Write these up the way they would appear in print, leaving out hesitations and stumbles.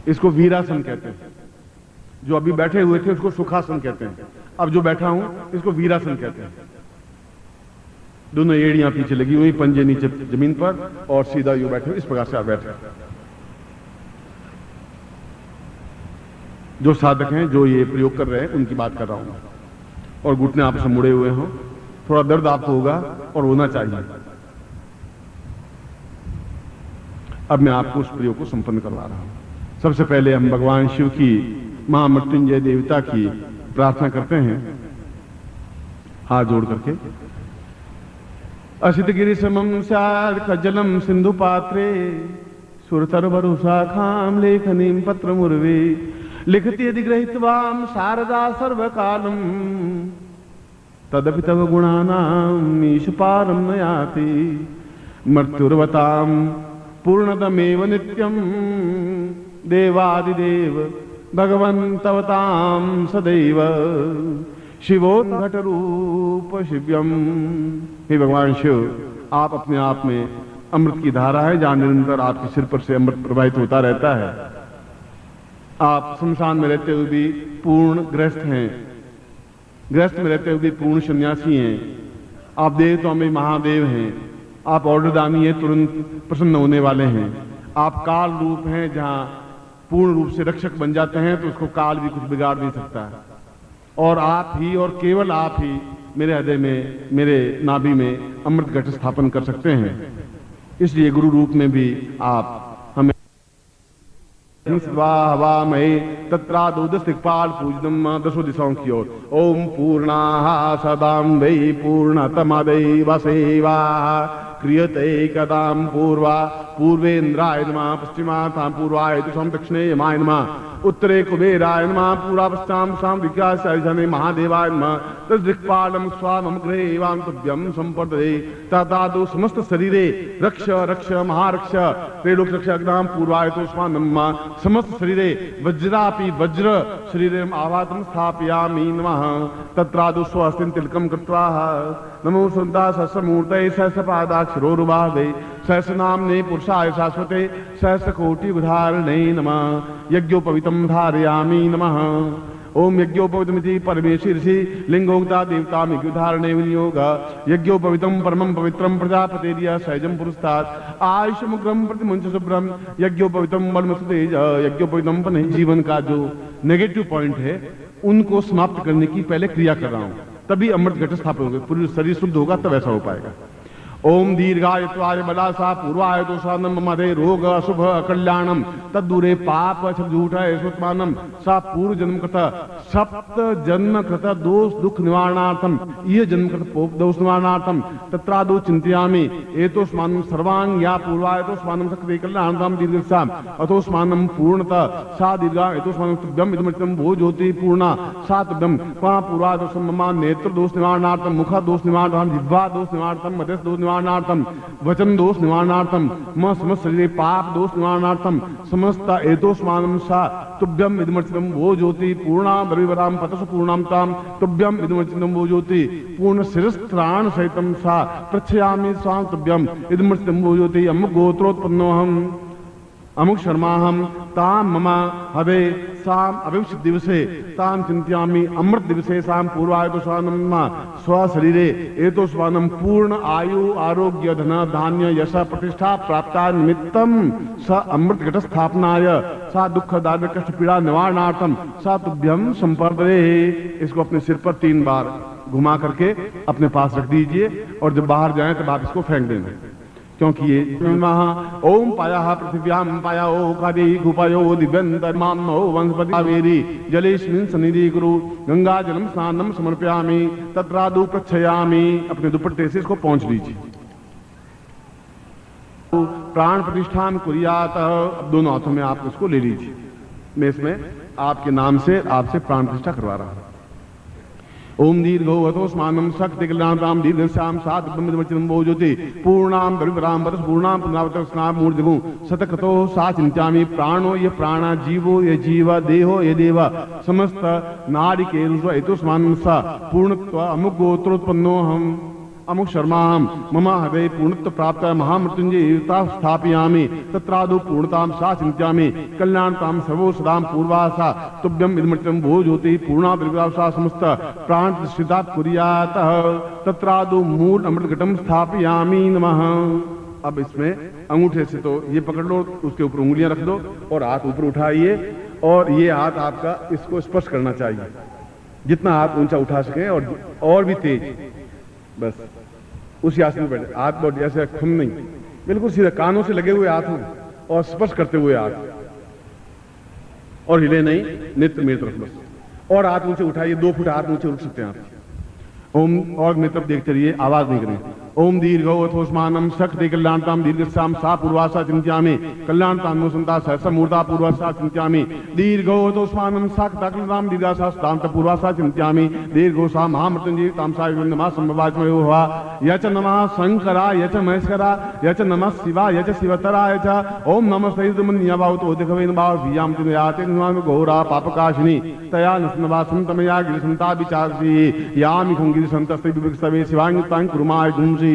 इसको वीरासन कहते हैं। जो अभी बैठे हुए थे उसको सुखासन कहते हैं, अब जो बैठा हूं इसको वीरासन कहते हैं। दोनों एड़ियां पीछे लगी हुई, पंजे नीचे जमीन पर और सीधा यूं बैठे, इस प्रकार से आप बैठे। जो साधक हैं, जो ये प्रयोग कर रहे हैं, उनकी बात कर रहा हूं। और घुटने आपस में मुड़े हुए हों, थोड़ा दर्द आपको होगा और होना चाहिए। अब मैं आपको उस प्रयोग को संपन्न करवा रहा हूं। सबसे पहले हम भगवान शिव की, महामृत्युंजय देवता की प्रार्थना करते हैं हाथ जोड़ करके। असित गिरि समम स्यात् खज्जलम सिंधु पात्रे सुरतरवरु शाखाम लेखनीम पत्र मुर्वे लिखति यदि ग्रहीत्वाम शारदा सर्वकालम तदपि तव गुणानाम ईशपारम न याति मृत्युर्वताम पूर्णतमेव नित्यम देवादिदेव भगवन्तवतां सदैव शिवोद्घट रूप शिव्यम। हे भगवान शिव, आप अपने आप में अमृत की धारा है, जहां निरंतर आपके सिर पर से अमृत प्रवाहित होता रहता है। आप शमशान में रहते हुए भी पूर्ण गृहस्थ हैं, गृहस्थ में रहते हुए भी पूर्ण सन्यासी हैं। आप देवताओं में महादेव हैं, आप ऑर्डरदानी हैं, तुरंत प्रसन्न होने वाले हैं। आप काल रूप हैं, जहां पूर्ण रूप से रक्षक बन जाते हैं तो उसको काल भी कुछ बिगाड़ नहीं सकता है। और आप ही और केवल आप ही मेरे हृदय में, मेरे नाभि में अमृत घट स्थापन कर सकते हैं। इसलिए गुरु रूप में भी आप हमें स्वाहवामहे तत्रादुदस्तिक्पाल पूजनम दशो दिशाओं की ओर। ओम पूर्णाः सदां वै पूर्णतमदैव सेवा क्रियते कदां पूर्वा पूर्वेन्द्राय नमः पश्चिमातां पूर्वाय तुषां दक्षिणे यमाय नमः उत्तरे कुबेराय नमः पूर्वा पश्चाम शाम विकासाय जने महादेवाय नमः तद्दिक्पालम स्वामम ग्रहेवां तुभ्यं संपदे तदादु समस्त शरीरे रक्ष रक्ष महारक्ष त्रैलोक रक्ष अग्नाम पूर्वाय तो स्वानम समस्त शरीरे वज्रापि वज्र शरीरम आवातम स्थापयामि नमः तत्रादु स्वस्तिं तिलकम कृत्वा नमो सुंदा सहस्रमूर्तये सहस्रपादाक्षरोरुबाधे सहस्रनाम्ने पुरुषाय शाश्वते सहस्रकोटि उदाहरणे नमः यज्ञोपवीतं धारयामि नमः। ओम यज्ञोपवीतमिति परमेशीर्षि लिंगोक्ता देवताम यज्ञोधारणे विनियोग यज्ञोपवीतं परमं पवित्रं प्रजापतेर्य सहजं पुरस्तात् आयुष्यमुग्रं प्रतिमुंच शुभ्रम यज्ञोपवीतं बलमसुतेज यज्ञोपवीतं पर जीवन का जो नेगेटिव पॉइंट है उनको समाप्त करने की पहले क्रिया कर रहा हूं, तभी अमृत घट स्थापित होगा, पूरी शरीर शुद्ध होगा तब ऐसा हो पाएगा। ओम दीर्घायुत्वाय बलासा पूर्वाय दोषानम मधे रोग अशुभ कल्याणम तद्दूरे पाप झूठ ऐश्वर्मानम सा पूर्व जन्म कृत सप्त जन्म कृत दोष दुख निवारणार्थम यह जन्म कृत दोष निवारणार्थम तत्रादो चिंतयामि एतोस्मानं सर्वांग या पूर्वाय तोस्मानं सक्रिय कल्याणार्थम दीर्घसाम अतोस्मानं पूर्णतः सा दीर्घा एतोस्मानं तुभ्यम इदमृतं भो ज्योति पूर्णा सा तुभ्यम क्वा पूर्वाय दोषम मम नेत्र दोष निवारणार्थम मुख दोष निवारणार्थम जिह्वा दोष निवारणार्थम मध्यस्थ दोष निवारणार्थम वचन दोष निवारणार्थम म समस्त शरीरे पाप दोष निवारणार्थम समस्त एतोस्मानं सा तुभ्यम इदमर्चितं वो ज्योति पूर्णा बलिवराम पतस पूर्णाम ताम तुभ्यम इदमर्चितं वो ज्योति पूर्ण शिरस्त्राण सहितं सा प्रच्छयामि स्वां तुभ्यम इदमर्चितं वो ज्योति अमुक गोत्रोत्पन्नोऽहम् अमुक शर्माहम ताम ममा हवे साम अभिवृष्ट दिवसे ताम चिंत्यामि अमृत दिवसे साम पूर्वाय तो स्वानम स्वशरीरे एतो स्वानम पूर्ण आयु आरोग्य धन धान्य यश प्रतिष्ठा प्राप्ता निमित्तम स अमृत घट स्थापनाय सा दुख दारिद्र्य कष्ट पीड़ा निवारणार्थम सा तुभ्यम संपर्दे। इसको अपने सिर पर 3 बार घुमा करके अपने पास रख दीजिए और जब बाहर जाएं तब आप इसको फेंक देंगे, क्योंकि ये ओम पाया पृथिव्याम पाया ओ कादि गुपायो दिव्यंतर्मानो वंशपति कावेरी जलेस्मिन् सन्निधि कुरु गंगा जलम स्नानम समर्पयामि तत्रादु प्रच्छयामि। अपने दुपट्टे से इसको पहुंच लीजिए। प्राण प्रतिष्ठान कुर्यात, अब दोनों हाथों में आप इसको ले लीजिए। मैं इसमें आपके नाम से आपसे प्राण प्रतिष्ठा करवा रहा हूं। ओम दीर्घो अतोस्मानं शक्ति कल्याणताम दीर्घश्याम सात ब्रह्मवचनं वो ज्योति पूर्णाम द्रविवराम बरस पूर्णाम पुनरावतस्नाम मूर्धगु शतक्रतो सा चिंत्यामि। प्राणो ये प्राण, जीवो ये जीव, देहो ये देव, समस्त नारिकेरुष एतोस्मानं सा पूर्णत्व अमुक गोत्रोत्पन्नो हम अमुक शर्माहम मम हृदय पूर्णत्व प्राप्त महामृत्युंजय स्थापयामि तत्रादौ पूर्णताम सा चिंत्यामि कल्याणताम सर्वो सदाम पूर्वासा तुभ्यम इदमृत्यम भो ज्योति पूर्णा द्रव्यावसा समस्त प्राण प्रतिष्ठिता कुर्यात तत्रादौ मूल अमृत घटम स्थापयामि नमः। अब इसमें अंगूठे से तो ये पकड़ लो, उसके ऊपर उंगलियां रख दो और हाथ ऊपर उठाइए और ये हाथ आपका इसको स्पर्श करना चाहिए, जितना हाथ ऊंचा उठा सके और भी तेज, बस उसी आसन में बैठे। हाथ बहुत ऐसे खुम नहीं, बिल्कुल सीधा कानों से लगे हुए हाथ हों और स्पर्श करते हुए हाथ, और हिले नहीं, नेत्र मेरी तरफ बस, और हाथ ऊंचे उठाइए, 2 फुट हाथ ऊंचे उठ सकते हैं आप। ओम, और मेरी तरफ देखते रहिए, आवाज नहीं करें। ओम दीर्घोथोस्मानम शक्ति कल्याणताम दीर्घस्याम सा पूर्वासा चिंत्यामि कल्याणताम नुसंता सहसा मूर्धा पूर्वासा चिंत्यामि दीर्घोथोस्मानम शक्ति कल्याणताम दीर्घासा दांत पूर्वासा चिंत्यामि दीर्घोसा महामृत्युंजय तामसा नमः संभवाचमयो हुआ यच नमः शंकरा यच महेश्वरा यच नमः शिवा यच शिवतरा यच ओम नमः सैदमन्यवावतो दिखवेन भाव वियाम तिनयाते नमः घोरा पापकाशिनी तया नसनवासं तमया गिरिसंता विचारसी यामि खंगिरिसंतस्ते विविक्तवे शिवांगतां कुरुमाय गुंसी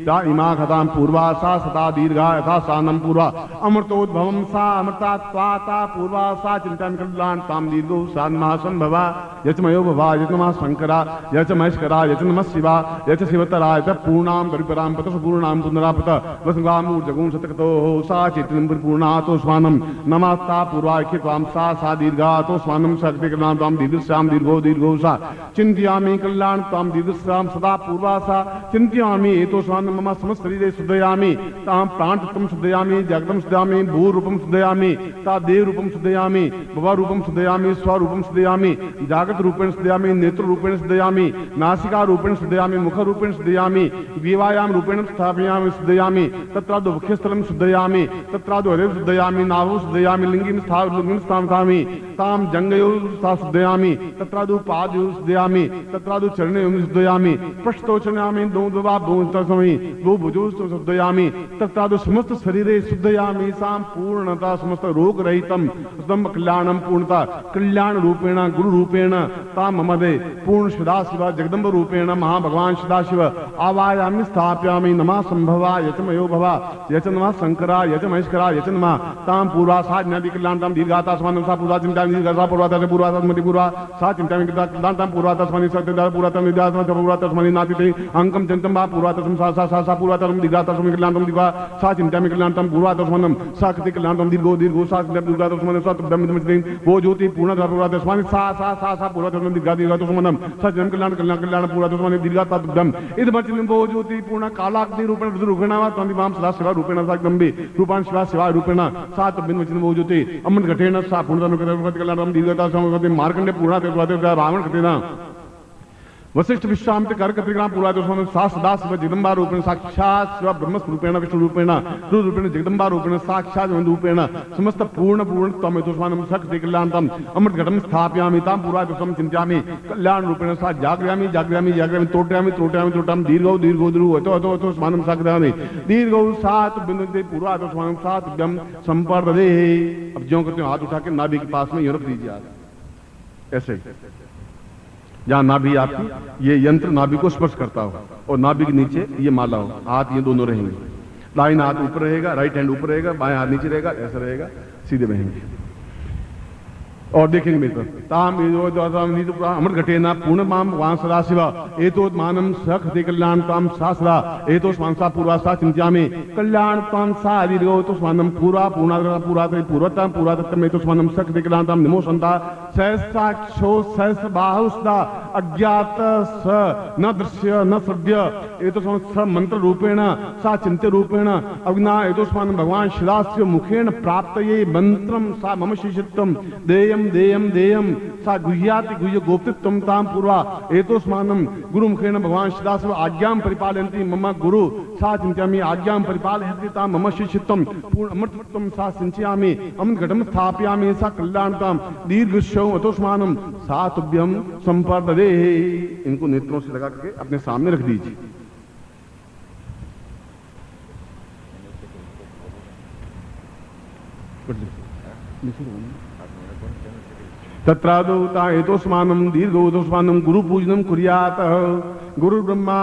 ता इमा खताम पूर्वा सा सता दीर्घा यथा सानम पूर्वा अमृतोद्भवम सा अमृता त्वाता पूर्वा सा चिंतन कल्याण ताम दीर्घो सान्मा संभवा यच मयो भवा यच नमः शंकरा यच महेश्वरा यच नमः शिवा यच शिवतरा यच पूर्णाम परिपराम पतस पूर्णाम पुनरापत वसंगाम ऊर्जगुण सतकतो सा चैतन्यम परिपूर्णा तो स्वानम नमस्ता पूर्वाख्य त्वाम सा दीर्घा तो स्वानम शक्ति कल्याण ताम दीर्घश्याम दीर्घो सा चिंत्यामि कल्याण ताम दीर्घश्याम सदा पूर्वा सा चिंत्यामि तो स्वान मम समस्त शरीरे शुद्धयामि ताम प्राण तत्वं शुद्धयामि जगदं शुद्धयामि भू रूपं शुद्धयामि ता देव रूपं शुद्धयामि भव रूपं शुद्धयामि स्व रूपं शुद्धयामि जागत रूपेण शुद्धयामि नेत्र रूपेण शुद्धयामि नासिका रूपेण शुद्धयामि मुख रूपेण शुद्धयामि विवायाम रूपेण स्थापयामि शुद्धयामि तत्रादो वक्षस्थलं शुद्धयामि तत्रादो हृदयं शुद्धयामि नाभौ शुद्धयामि लिंगिं स्थापयामि ताम जंगयो शुद्धयामि तत्रादो पादयो शुद्धयामि तत्रादो चरणयो शुद्धयामि पृष्ठतो चरणामि दो भुजो शुद्धयामि तत्रादो समस्त शरीरे शुद्धयामि साम पूर्णता समस्त रोग रहितम कल्याणम पूर्णता कल्याण रूपेण गुरु रूपेण ताम ममदे पूर्ण सदाशिव जगदम्ब रूपेण महाभगवान सदाशिव आवायामि स्थापयामि नमः संभवा यच मयो भवा यच नमः शंकरा यच महेश्वरा यच नमः ताम पूर्वा सा ज्ञाति कल्याणताम दीर्घाता स्वानम सा पूर्वा चिंतामि दीर्घा पूर्वाता से पूर्वाता स्मृति पूर्वा सा चिंतामि कल्याणताम पूर्वाता स्मृति सत्यदा पूर्वाता निद्यात्मा पूर्वाता स्मृति नातिते अंकम चिंतम बा पूर्वातम सा पूर्वातम दीर्घातम कल्याणतम दीर्घा सा चिंतामि कल्याणतम पूर्वातम सा कृति कल्याणतम दीर्घो सा दीर्घातम सा तब्दम वो ज्योति पूर्ण पूर्वातम सा पूर्वातम दीर्घातम सा जन्म कल्याण कल्याण पूर्वातम दीर्घातम इदमचिन वो ज्योति पूर्ण कालाग्नि रूपेण रूपेणा तंदिवाम सदा शिवा रूपेण सा गंभे रूपान शिवा शिवा रूपेण सा तब्बिनवचिन वो ज्योति अमृत घटेन सा पूर्णतम कल्याणतम दीर्घता मार्कंडे पूर्णा रावण घटेना वशिष्ठ विश्वामित्र कर कपिग्राम पूर्वादोषम सा सदा शिव जगदम्बा रूपेण साक्षात शिव ब्रह्म रूपेण विष्णु रूपेण रूपेण जगदम्बा रूपेण साक्षात रूपेण समस्त पूर्ण तम हेतुष्मानं शक्ति कल्याणतम अमृत घटम स्थापयामि ताम पूर्वादोषम चिंत्यामि कल्याण रूपेण सा जागृयामि तोट्यामि दीर्घो स्वानं साग्रयामि दीर्घो सात बिंदुते पूर्वादोषमानं सात ब्रह्म संपर्दे। अब ज्यों करते हो हाथ उठा के नाभि के पास में यूं रख दीजिए आप, ऐसे जहां नाभि आपकी ये यंत्र नाभि को स्पर्श करता हो और नाभि के नीचे ये माला हो, हाथ ये दोनों रहेंगे, दाहिना हाथ ऊपर रहेगा, राइट हैंड ऊपर रहेगा, बाएं हाथ नीचे रहेगा, ऐसा रहेगा, सीधे बहेंगे और देखेंगे मेरे तरफ ताम अमृत घटेना पूर्ण माम वां सदा शिवा एतो मानम सखते कल्याण ताम सासरा एतो स्वांसा पूर्वा सा चिंत्यामि कल्याण ताम सा दीर्घो तो स्वानम पूरा पूर्वतम पूरातम एतो स्वानम सखते कल्याण ताम नमो संता सहसाक्षो सहस बाहुस्दा अज्ञात स न दृश्य न सद्य एतो स मंत्र रूपेण सा चिंत्य रूपेण अग्ना एतो स्वानम भगवान शिलास्य मुखेन प्राप्तये मंत्रम सा मम शिष्यत्वम देयम सा गुह्याति गुह्य गोप्तित्वम ताम पूर्वा एतोस्मानं गुरु मुखेन भगवान सदाशिव आज्ञां परिपालयन्ति मम गुरु सा चिंत्यामि आज्ञां परिपालयन्ति ताम मम शिष्यत्वम पूर्ण अमृतत्वम सा सिंचयामि अमृत घटम स्थापयामि सा कल्याणताम दीर्घश्यौ एतोस्मानं सा तुभ्यं संपर्ददे। इनको नेत्रों से लगा करके अपने सामने रख दीजिए। तत्रादौ ता एतोस्मानं दीर्घोतोस्मानं गुरु पूजनं कुर्यात् गुरुर्ब्रह्मा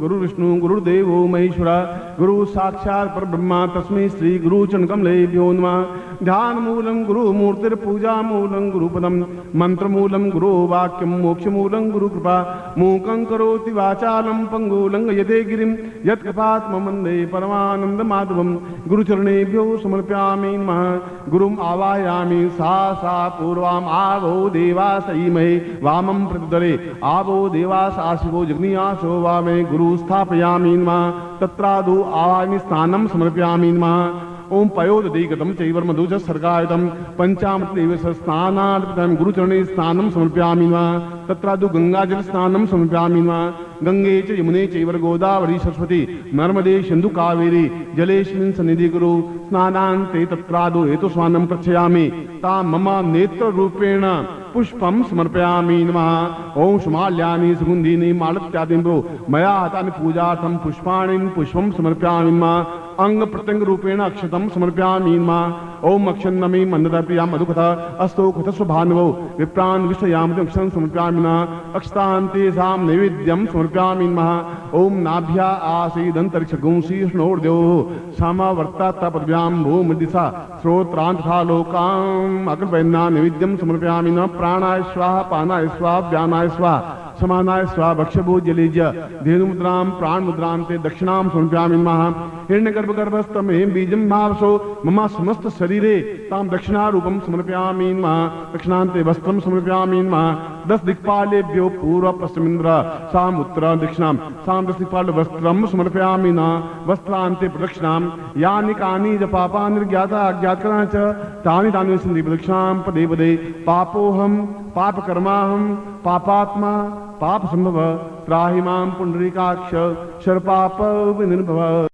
गुरुर्विष्णु गुरुर्देवो महेश्वरा गुरु साक्षात् परब्रह्मा तस्मै श्री गुरुचरणकमलेभ्यो नमः। ध्यानमूलं गुरुमूर्तिर्पूजा मूलं गुरुपदं मंत्रमूलं गुरुवाक्यं मोक्षमूलं गुरुकृपा मूकं करोति वाचालं पंगुलं यते गिरिं यत्कृपात्मवन्दे परमानन्दमाधवं गुरुचरणेभ्यो समर्पयामि नमः। गुरुम् आवाहयामि सा पूर्वाम् आवो देवासईमहे वामं प्रतिदरे आवो देवास आशिवो जग्नियासो वामे गुरु स्थापयामि नमः। तत्रादौ आवाहयामि स्नानं समर्पयामि नमः। ओम पयोदधिगतं चैवर्मधुज सर्गायतं पंचामृतेव स्नानार्पितं गुरुचरणे स्नानं समर्पयामि नमः। तत्रादौ गंगाजल स्नानं समर्पयामि नमः। गंगे च यमुने चैव गोदावरी सरस्वती नर्मदे सिन्धु कावेरी जलेस्मिन् सन्निधि कुरु स्नानान्ते तत्रादौ हेतुस्नानं प्रक्षयामि तां मम नेत्र रूपेण पुष्पं समर्पयामि नमः। ओम सुमाल्यानि सुगन्धीनि मालत्यादिं मया हतानि पूजार्थं पुष्पाणि पुष्पं समर्पयामि नमः। अंग प्रत्यंग रूपेण अक्षतं समर्पयामि नमः। ओम अक्षन्नमि मन्ददप्रिया मधुकथ अस्तो कुथ स्वभानुवो विप्रान् विषयामि अक्षतं समर्पयामि नमः। अक्षतान्ते सां नैवेद्यं समर्पयामि नमः। ओम नाभ्या आसीदन्तरिक्षगुंसी स्नोर्द्यो समावर्तात् पदव्यां भूमदिशा श्रोत्रान् तथा लोकाम् अग्रवैन्ना नैवेद्यं समर्पयामि नमः। प्राणाय स्वाहा पानाय स्वाहा व्यानाय स्वाहा समानाय स्वाहा भक्षभोजलेज धेनुमुद्रां प्राणमुद्रां ते दक्षिणां समर्पयामि नमः। हिरण्यगर्भगर्भस्थं हेम बीजं भावसो मम समस्त शरीरे तां दक्षिणारूपं समर्पयामि नमः। दक्षिणान्ते वस्त्रं समर्पयामि नमः। 10 दिक्पालेभ्यो पूर्व पश्चिमेन्द्र साम उत्तर दक्षिणां साम 10 दिक्पाल वस्त्रं समर्पयामि नमः। वस्त्रान्ते प्रदक्षिणां यानि कानि च पापानि निर्ज्ञाता अज्ञातकराणि च तानि तानि सन्ति प्रदक्षिणां पदे पदे पापोऽहं पापकर्माहं पापात्मा पाप संभव त्राहि मां पुंडरीकाक्ष शर्पाप विनिर्भव।